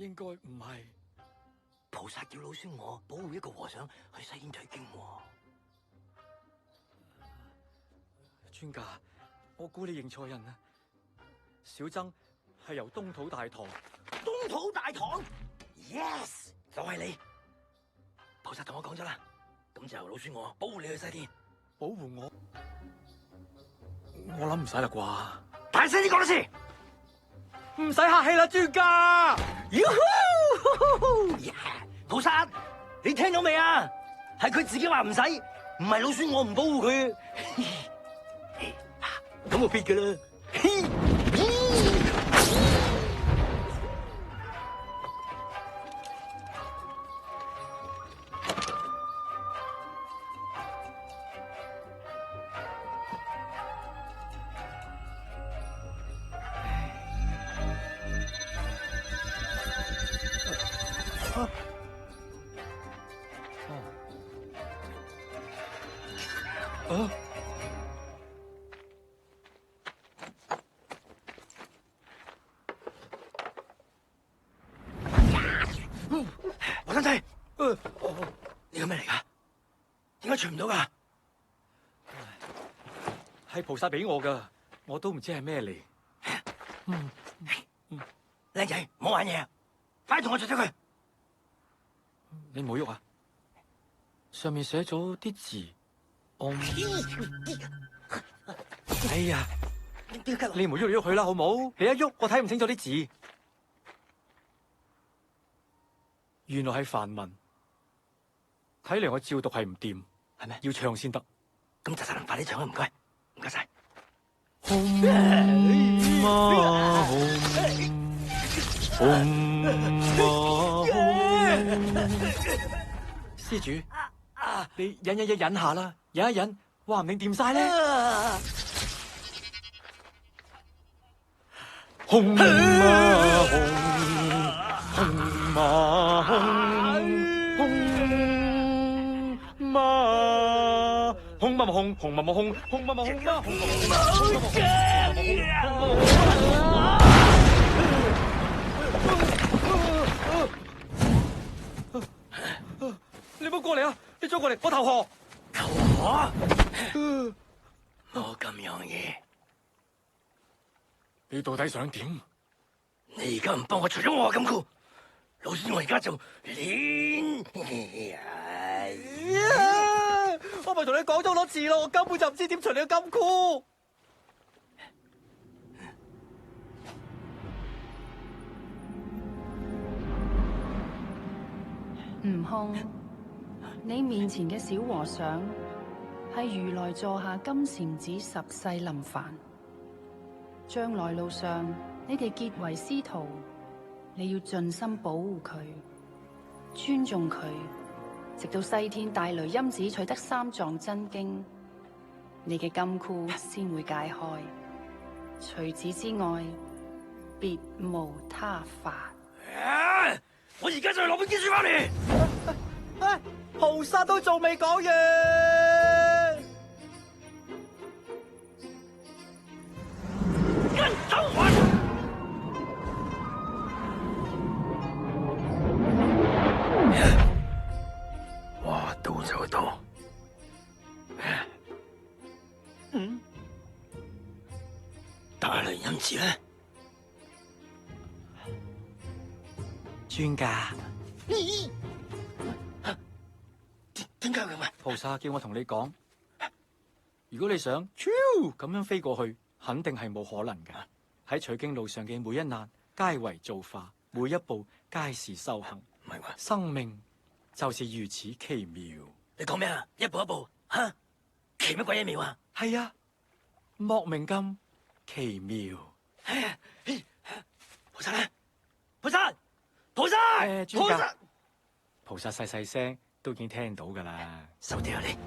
應該唔係。菩薩叫老孫我保護一個和尚去西天取經喎。專家，我估你認錯人啦。小僧係由東土大唐。東土大唐 ，yes， 就係你。菩薩同我講咗啦，咁就由老孫我保護你去西天。保護我？我諗唔使啦啩。大聲啲講多次。唔使客氣啦，專家。菩薩，你聽到未啊？係佢自己話唔使，唔係老孫我唔保護佢。咁我必噶啦。和尚仔，呢個咩嚟噶？點解除唔到噶？係菩薩俾我噶，我都唔知係咩嚟。靚仔，唔好玩嘢啊！快啲同我除咗佢。你唔好喐啊！上面寫咗啲字。哎呀，你唔好喐嚟喐去啦，好冇？你一喐，我睇唔清楚啲字。原來係梵文，睇嚟我照讀係唔掂，係咩？要唱先得。咁就快啲唱啦，唔該，唔該晒。施主，你忍下啦，忍一忍，話唔定掂晒咧。紅馬你唔好過嚟啊！你再過嚟，我投降。投降？冇咁容易。你到底想點？你而家唔幫我除咗我嘅金箍，老孫我而家就練。我咪同你講咗好多次咯，我根本就唔知點除你嘅金箍。悟空，你面前嘅小和尚係如來座下金禪子十世臨凡，將來路上你哋結為師徒，你要盡心保護佢，尊重佢，直到西天大雷音寺取得三藏真經，你嘅金箍先會解開。除此之外，別無他法。我而家就去攞本經書翻嚟。菩薩都仲未講完。跟走我！話到就到。大雷音寺咧？專家，點解咁啊？菩薩叫我同你講，如果你想咁樣飛過去，肯定係冇可能噶。喺取經路上嘅每一難，皆為造化，每一步皆是修行。唔係話生命就是如此奇妙。你講咩啊？一步一步吓，奇乜鬼嘢妙啊？係啊，莫名咁奇妙。菩薩咧？菩薩！菩薩！專家，菩薩細細聲都已經聽到噶啦。收嗲啊你！